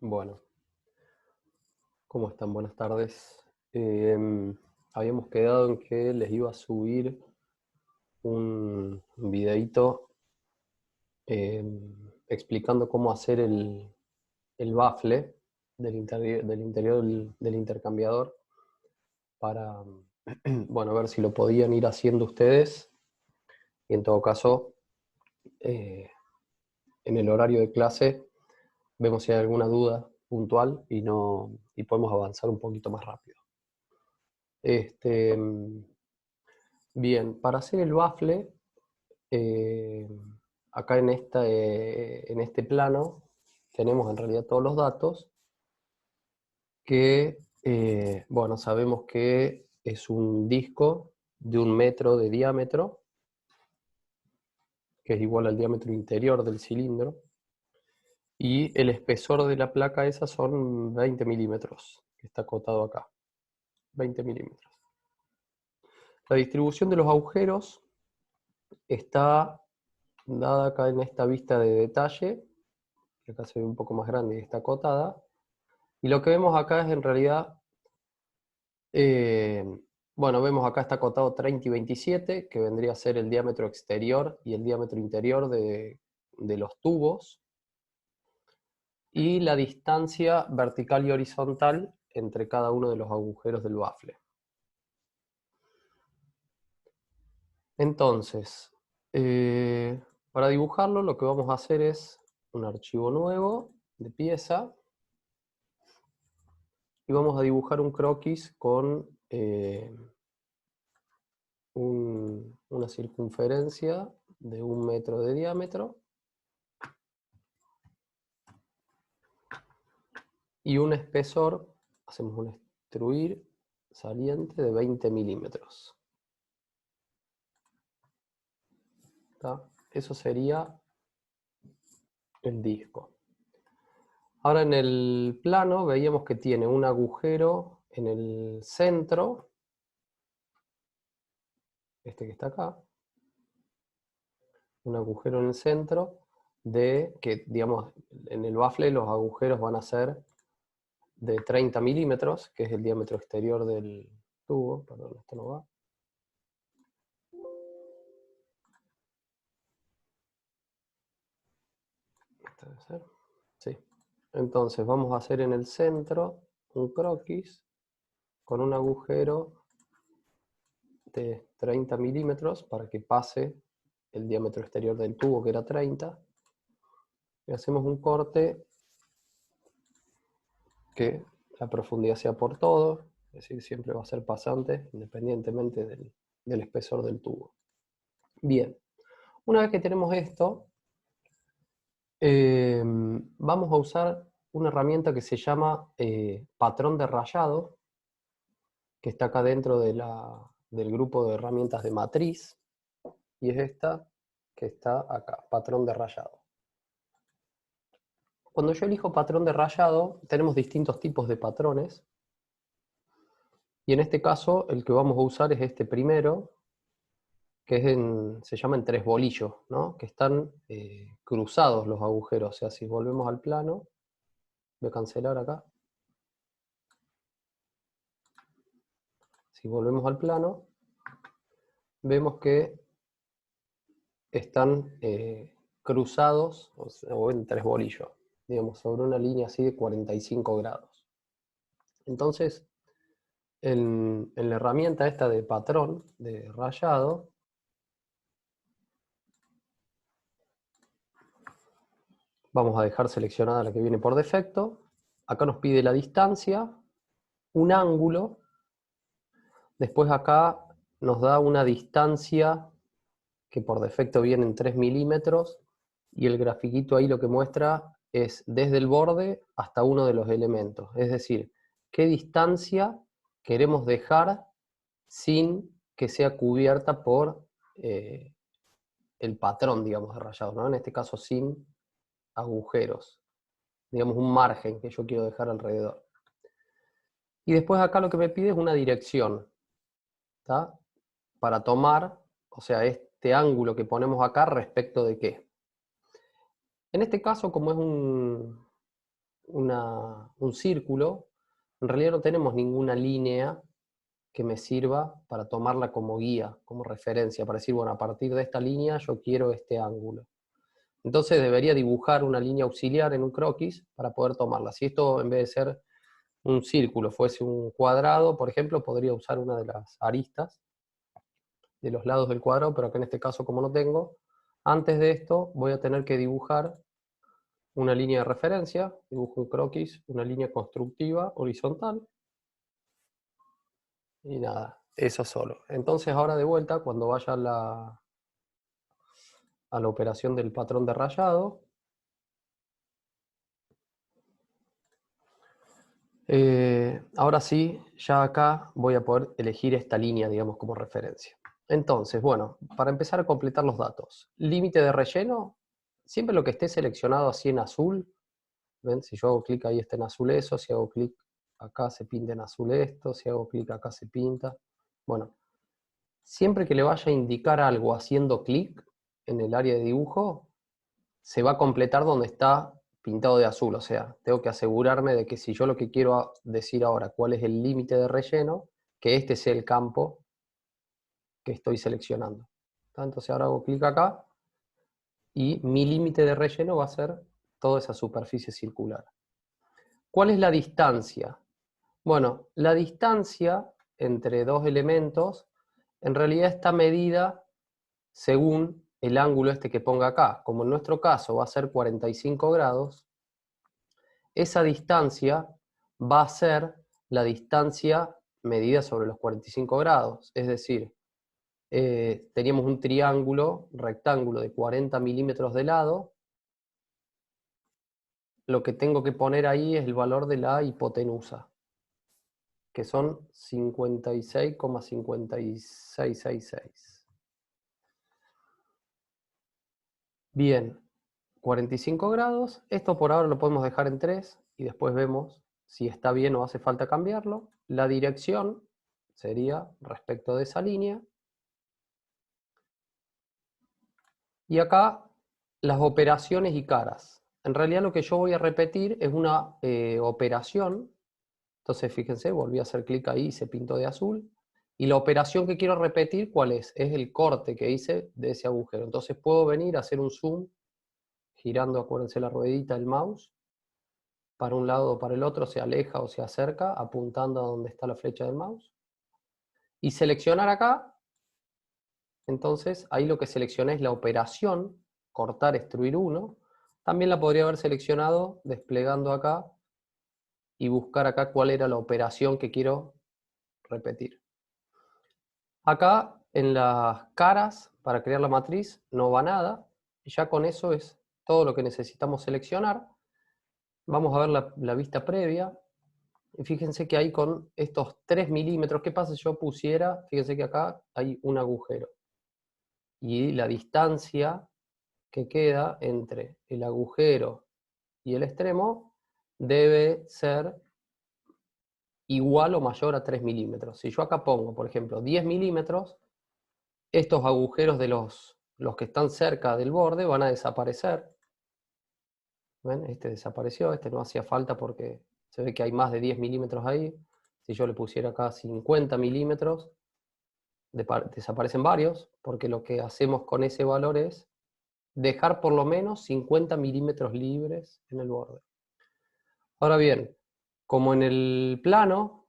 Bueno, ¿cómo están? Buenas tardes. Habíamos quedado en que les iba a subir un videíto explicando cómo hacer el bafle del interior del intercambiador para, bueno, ver si lo podían ir haciendo ustedes y en todo caso, eh, en el horario de clase vemos si hay alguna duda puntual y podemos avanzar un poquito más rápido. Este, Bien, para hacer el bafle, eh, acá en este plano tenemos en realidad todos los datos que, bueno, sabemos que es un disco de 1 metro de diámetro, que es igual al diámetro interior del cilindro, y el espesor de la placa esa son 20 milímetros, que está acotado acá, 20 milímetros. La distribución de los agujeros está dada acá en esta vista de detalle, que acá se ve un poco más grande y está acotada. Y lo que vemos acá es en realidad, eh, bueno, vemos acá está acotado 30 y 27, que vendría a ser el diámetro exterior y el diámetro interior de los tubos, y la distancia vertical y horizontal entre cada uno de los agujeros del bafle. Entonces, para dibujarlo lo que vamos a hacer es un archivo nuevo de pieza, y vamos a dibujar un croquis con una circunferencia de 1 metro de diámetro y un espesor, hacemos un extruir saliente de 20 milímetros. ¿Tá? Eso sería el disco. Ahora en el plano veíamos que tiene un agujero en el centro, este que está acá, un agujero en el centro de que, digamos, en el bafle los agujeros van a ser de 30 milímetros, que es el diámetro exterior del tubo. Perdón, esto no va. Este debe ser. Sí. Entonces vamos a hacer en el centro un croquis con un agujero de 30 milímetros para que pase el diámetro exterior del tubo, que era 30. Y hacemos un corte que la profundidad sea por todo, es decir, siempre va a ser pasante independientemente del espesor del tubo. Bien, una vez que tenemos esto, vamos a usar una herramienta que se llama patrón de rayado, que está acá dentro del grupo de herramientas de matriz, y es esta que está acá, patrón de rayado. Cuando yo elijo patrón de rayado, tenemos distintos tipos de patrones, y en este caso el que vamos a usar es este primero, que se llama en 3 bolillos, ¿no? Que están cruzados los agujeros. O sea, si volvemos al plano, voy a cancelar acá. Si volvemos al plano, vemos que están cruzados o en 3 bolillos, digamos, sobre una línea así de 45 grados. Entonces, en la herramienta esta de patrón de rayado, vamos a dejar seleccionada la que viene por defecto. Acá nos pide la distancia, un ángulo, después acá nos da una distancia que por defecto viene en 3 milímetros, y el grafiquito ahí lo que muestra es desde el borde hasta uno de los elementos, es decir, qué distancia queremos dejar sin que sea cubierta por el patrón, digamos, de rayado, ¿no? En este caso sin agujeros, digamos un margen que yo quiero dejar alrededor. Y después acá lo que me pide es una dirección, ¿tá? Para tomar, o sea, este ángulo que ponemos acá respecto de qué. En este caso, como es un círculo, en realidad no tenemos ninguna línea que me sirva para tomarla como guía, como referencia, para decir, bueno, a partir de esta línea yo quiero este ángulo. Entonces debería dibujar una línea auxiliar en un croquis para poder tomarla. Si esto en vez de ser un círculo fuese un cuadrado, por ejemplo, podría usar una de las aristas de los lados del cuadrado, pero que en este caso como no tengo, antes de esto voy a tener que dibujar una línea de referencia, dibujo un croquis, una línea constructiva horizontal, y nada, eso solo. Entonces ahora de vuelta, cuando vaya a la operación del patrón de rayado, ahora sí, ya acá voy a poder elegir esta línea, digamos, como referencia. Entonces, bueno, para empezar a completar los datos. Límite de relleno, siempre lo que esté seleccionado así en azul, ¿ven? Si yo hago clic ahí está en azul eso, si hago clic acá se pinta en azul esto, si hago clic acá se pinta. Bueno, siempre que le vaya a indicar algo haciendo clic en el área de dibujo, se va a completar donde está pintado de azul. O sea, tengo que asegurarme de que si yo lo que quiero decir ahora, cuál es el límite de relleno, que este sea el campo que estoy seleccionando. Entonces ahora hago clic acá y mi límite de relleno va a ser toda esa superficie circular. ¿Cuál es la distancia? Bueno, la distancia entre dos elementos en realidad está medida según el ángulo este que ponga acá. Como en nuestro caso va a ser 45 grados, esa distancia va a ser la distancia medida sobre los 45 grados. Es decir, teníamos un triángulo rectángulo de 40 milímetros de lado. Lo que tengo que poner ahí es el valor de la hipotenusa, que son 56,5666. Bien, 45 grados. Esto por ahora lo podemos dejar en 3 y después vemos si está bien o hace falta cambiarlo. La dirección sería respecto de esa línea. Y acá las operaciones y caras. En realidad lo que yo voy a repetir es una operación. Entonces fíjense, volví a hacer clic ahí y se pintó de azul. Y la operación que quiero repetir, ¿cuál es? Es el corte que hice de ese agujero. Entonces puedo venir a hacer un zoom, girando, acuérdense, la ruedita del mouse, para un lado o para el otro, se aleja o se acerca, apuntando a donde está la flecha del mouse. Y seleccionar acá. Entonces ahí lo que seleccioné es la operación, cortar, extruir 1. También la podría haber seleccionado desplegando acá y buscar acá cuál era la operación que quiero repetir. Acá en las caras, para crear la matriz, no va nada. Y ya con eso es todo lo que necesitamos seleccionar. Vamos a ver la vista previa. Y fíjense que ahí con estos 3 milímetros, ¿qué pasa si yo pusiera? Fíjense que acá hay un agujero. Y la distancia que queda entre el agujero y el extremo debe ser igual o mayor a 3 milímetros. Si yo acá pongo, por ejemplo, 10 milímetros, estos agujeros de los que están cerca del borde van a desaparecer. ¿Ven? Este desapareció, este no hacía falta porque se ve que hay más de 10 milímetros ahí. Si yo le pusiera acá 50 milímetros, desaparecen varios, porque lo que hacemos con ese valor es dejar por lo menos 50 milímetros libres en el borde. Ahora bien, como en el plano,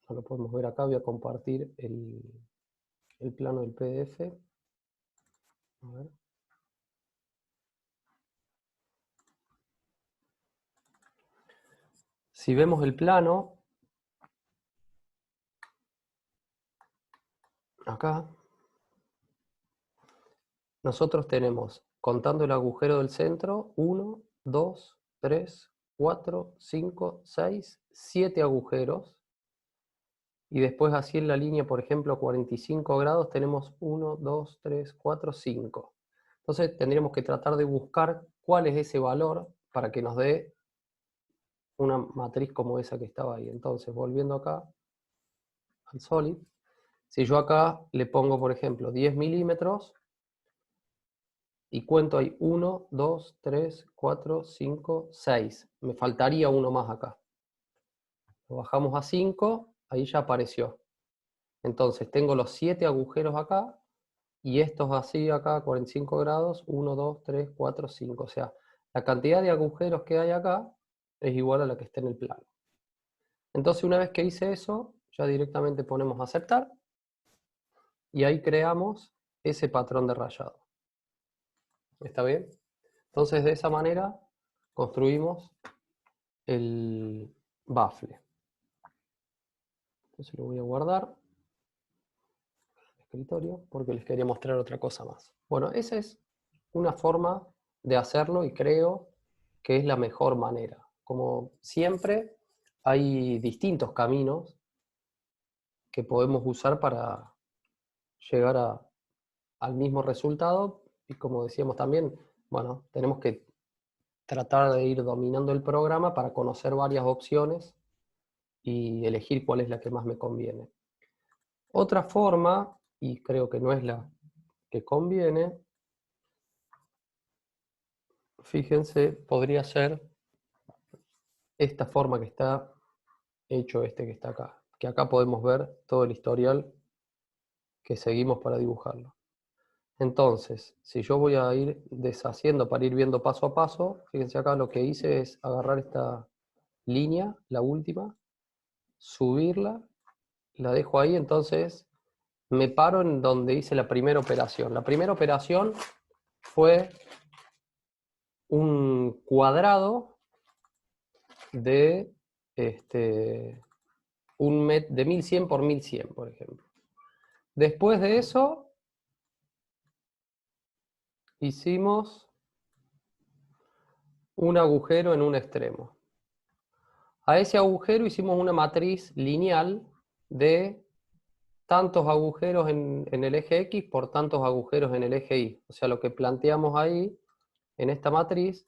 no lo podemos ver acá, voy a compartir el plano del PDF. A ver. Si vemos el plano, acá, nosotros tenemos, contando el agujero del centro, 1, 2, 3, 4, 5, 6, 7 agujeros. Y después así en la línea, por ejemplo, 45 grados, tenemos 1, 2, 3, 4, 5. Entonces tendríamos que tratar de buscar cuál es ese valor para que nos dé una matriz como esa que estaba ahí. Entonces, volviendo acá al Solid, si yo acá le pongo, por ejemplo, 10 milímetros, y cuento ahí 1, 2, 3, 4, 5, 6. Me faltaría uno más acá. Lo bajamos a 5, ahí ya apareció. Entonces tengo los 7 agujeros acá, y estos así acá, 45 grados, 1, 2, 3, 4, 5. O sea, la cantidad de agujeros que hay acá es igual a la que está en el plano. Entonces, una vez que hice eso, ya directamente ponemos aceptar, y ahí creamos ese patrón de rayado. ¿Está bien? Entonces, de esa manera construimos el bafle. Entonces lo voy a guardar en el escritorio porque les quería mostrar otra cosa más. Bueno, esa es una forma de hacerlo y creo que es la mejor manera. Como siempre, hay distintos caminos que podemos usar para llegar al mismo resultado, y como decíamos también, bueno, tenemos que tratar de ir dominando el programa para conocer varias opciones y elegir cuál es la que más me conviene. Otra forma, y creo que no es la que conviene, fíjense, podría ser esta forma que está hecho que está acá, que acá podemos ver todo el historial que seguimos para dibujarlo. Entonces, si yo voy a ir deshaciendo para ir viendo paso a paso, fíjense acá lo que hice es agarrar esta línea, la última, subirla, la dejo ahí, entonces me paro en donde hice la primera operación. La primera operación fue un cuadrado de, de 1100 por 1100, por ejemplo. Después de eso, hicimos un agujero en un extremo. A ese agujero hicimos una matriz lineal de tantos agujeros en el eje X por tantos agujeros en el eje Y. O sea, lo que planteamos ahí, en esta matriz,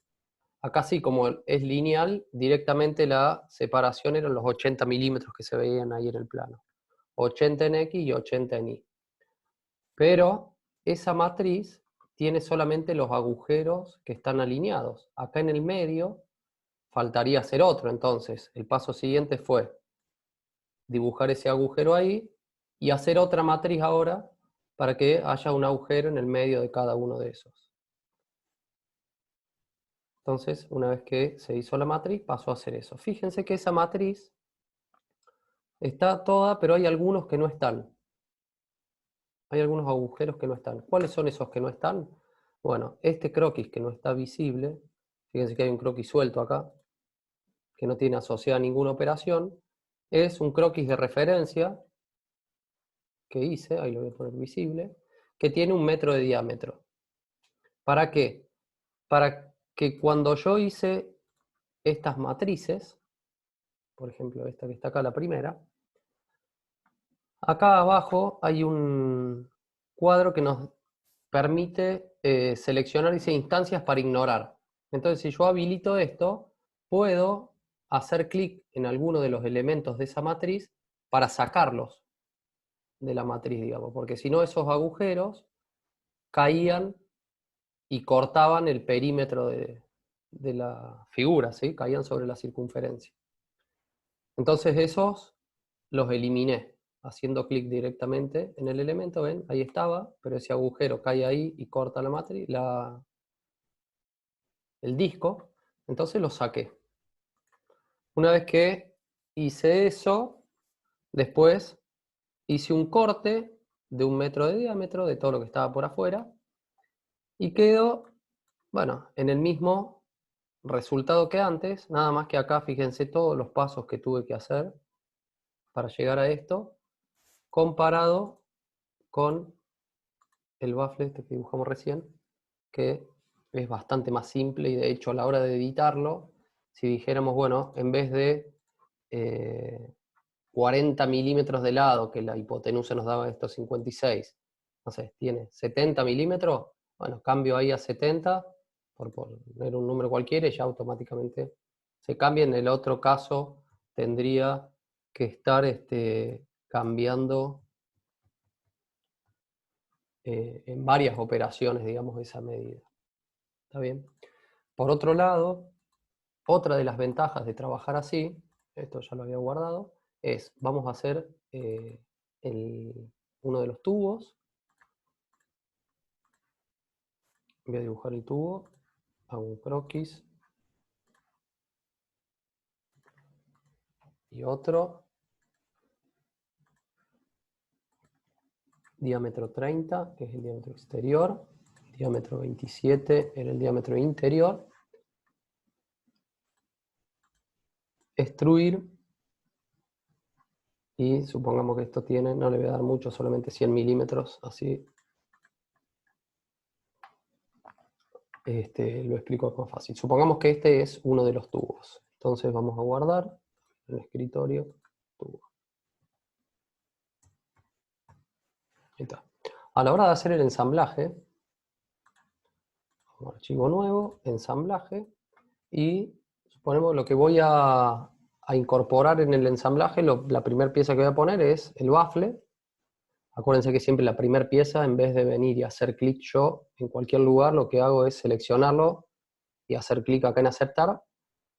acá sí, como es lineal, directamente la separación eran los 80 milímetros que se veían ahí en el plano. 80 en X y 80 en Y. Pero esa matriz tiene solamente los agujeros que están alineados. Acá en el medio faltaría hacer otro. Entonces, el paso siguiente fue dibujar ese agujero ahí y hacer otra matriz ahora para que haya un agujero en el medio de cada uno de esos. Entonces, una vez que se hizo la matriz, pasó a hacer eso. Fíjense que esa matriz está toda, pero hay algunos que no están. Hay algunos agujeros que no están. ¿Cuáles son esos que no están? Bueno, este croquis que no está visible, fíjense que hay un croquis suelto acá, que no tiene asociada ninguna operación, es un croquis de referencia que hice, ahí lo voy a poner visible, que tiene 1 metro de diámetro. ¿Para qué? Para que cuando yo hice estas matrices, por ejemplo esta que está acá, la primera, acá abajo hay un cuadro que nos permite seleccionar esas instancias para ignorar. Entonces, si yo habilito esto, puedo hacer clic en alguno de los elementos de esa matriz para sacarlos de la matriz, digamos, porque si no esos agujeros caían y cortaban el perímetro de la figura, ¿sí? Caían sobre la circunferencia. Entonces esos los eliminé, haciendo clic directamente en el elemento, ¿ven? Ahí estaba, pero ese agujero cae ahí y corta la matriz, el disco, entonces lo saqué. Una vez que hice eso, después hice un corte de 1 metro de diámetro de todo lo que estaba por afuera y quedó, bueno, en el mismo resultado que antes, nada más que acá fíjense todos los pasos que tuve que hacer para llegar a esto, comparado con el baffle este que dibujamos recién, que es bastante más simple y de hecho a la hora de editarlo, si dijéramos, bueno, en vez de 40 milímetros de lado, que la hipotenusa nos daba estos 56, no sé, tiene 70 milímetros, bueno, cambio ahí a 70, por poner un número cualquiera, y ya automáticamente se cambia. En el otro caso tendría que estar cambiando en varias operaciones, digamos, esa medida. ¿Está bien? Por otro lado, otra de las ventajas de trabajar así, esto ya lo había guardado, es, vamos a hacer uno de los tubos. Voy a dibujar el tubo, hago un croquis y otro, diámetro 30, que es el diámetro exterior, diámetro 27 era el diámetro interior. Extruir, y supongamos que esto tiene, no le voy a dar mucho, solamente 100 milímetros, así lo explico más fácil. Supongamos que este es uno de los tubos, entonces vamos a guardar en el escritorio tubo. Ahí está. A la hora de hacer el ensamblaje, un archivo nuevo, ensamblaje, y suponemos lo que voy a incorporar en el ensamblaje, la primera pieza que voy a poner es el bafle. Acuérdense que siempre la primera pieza, en vez de venir y hacer clic yo en cualquier lugar, lo que hago es seleccionarlo y hacer clic acá en aceptar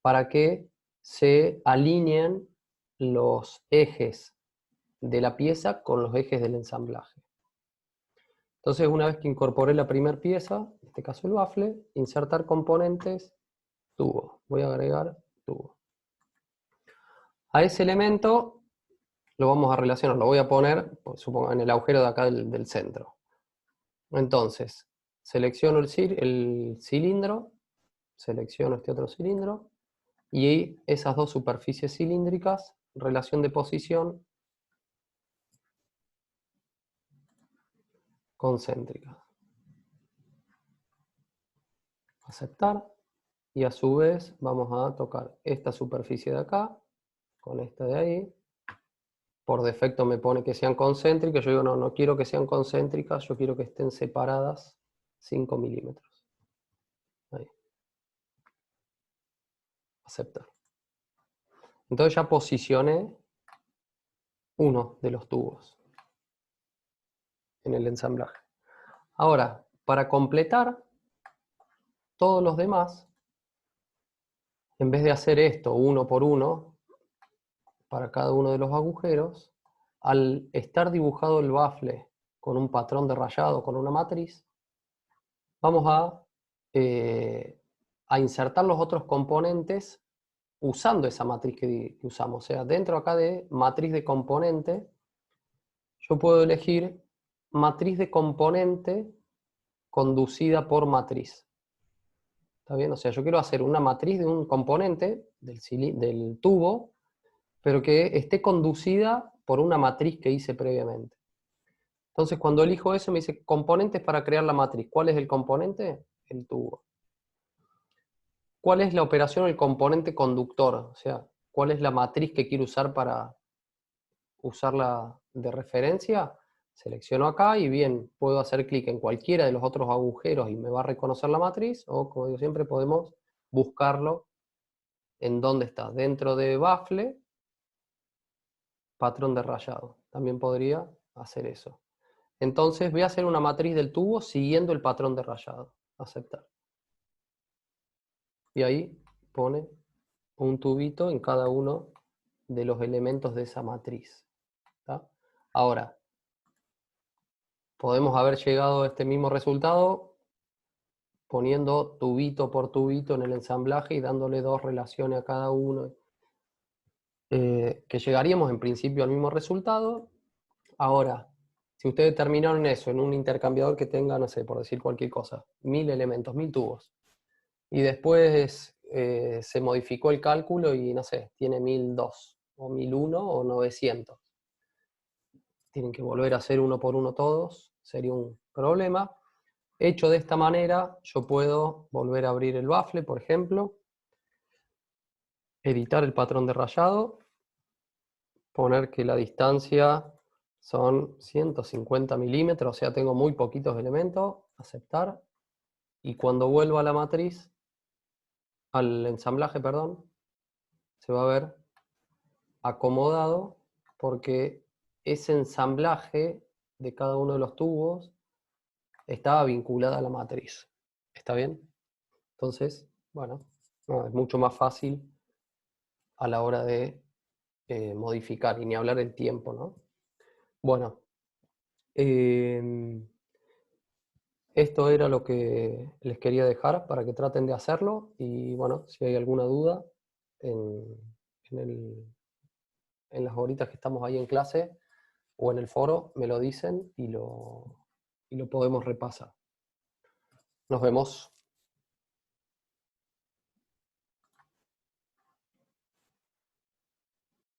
para que se alineen los ejes de la pieza con los ejes del ensamblaje. Entonces, una vez que incorporé la primera pieza, en este caso el bafle, insertar componentes, tubo. Voy a agregar tubo. A ese elemento lo vamos a relacionar, lo voy a poner, supongo, en el agujero de acá del centro. Entonces, selecciono el cilindro, selecciono este otro cilindro, y esas dos superficies cilíndricas, relación de posición concéntrica. Aceptar, y a su vez vamos a tocar esta superficie de acá, con esta de ahí. Por defecto me pone que sean concéntricas, yo digo no, no quiero que sean concéntricas, yo quiero que estén separadas 5 milímetros. Ahí. Aceptar. Entonces ya posicioné uno de los tubos en el ensamblaje. Ahora, para completar todos los demás, en vez de hacer esto uno por uno, para cada uno de los agujeros, al estar dibujado el bafle con un patrón de rayado, con una matriz, vamos a insertar los otros componentes usando esa matriz que usamos. O sea, dentro acá de matriz de componente, yo puedo elegir matriz de componente conducida por matriz. ¿Está bien? O sea, yo quiero hacer una matriz de un componente del tubo, pero que esté conducida por una matriz que hice previamente. Entonces, cuando elijo eso, me dice componentes para crear la matriz. ¿Cuál es el componente? El tubo. ¿Cuál es la operación del componente conductor? O sea, ¿cuál es la matriz que quiero usar para usarla de referencia? Selecciono acá y bien, puedo hacer clic en cualquiera de los otros agujeros y me va a reconocer la matriz, o como digo siempre, podemos buscarlo en dónde está. Dentro de bafle, patrón de rayado. También podría hacer eso. Entonces voy a hacer una matriz del tubo siguiendo el patrón de rayado. Aceptar. Y ahí pone un tubito en cada uno de los elementos de esa matriz. ¿Está? Ahora, podemos haber llegado a este mismo resultado poniendo tubito por tubito en el ensamblaje y dándole dos relaciones a cada uno. Que llegaríamos en principio al mismo resultado. Ahora, si ustedes terminaron eso en un intercambiador que tenga, no sé, por decir cualquier cosa, 1000 elementos, 1000 tubos, y después se modificó el cálculo y, no sé, tiene 1002, o 1001, o 900. Tienen que volver a hacer uno por uno todos, sería un problema. Hecho de esta manera, yo puedo volver a abrir el bafle, por ejemplo, editar el patrón de rayado, poner que la distancia son 150 milímetros, o sea, tengo muy poquitos elementos, aceptar, y cuando vuelva a la matriz, al ensamblaje, perdón, se va a ver acomodado porque ese ensamblaje de cada uno de los tubos estaba vinculado a la matriz. ¿Está bien? Entonces, bueno, no, es mucho más fácil a la hora de modificar, y ni hablar el tiempo, ¿no? Bueno, esto era lo que les quería dejar para que traten de hacerlo, y bueno, si hay alguna duda en, en el- en las horitas que estamos ahí en clase o en el foro, me lo dicen y lo podemos repasar. Nos vemos.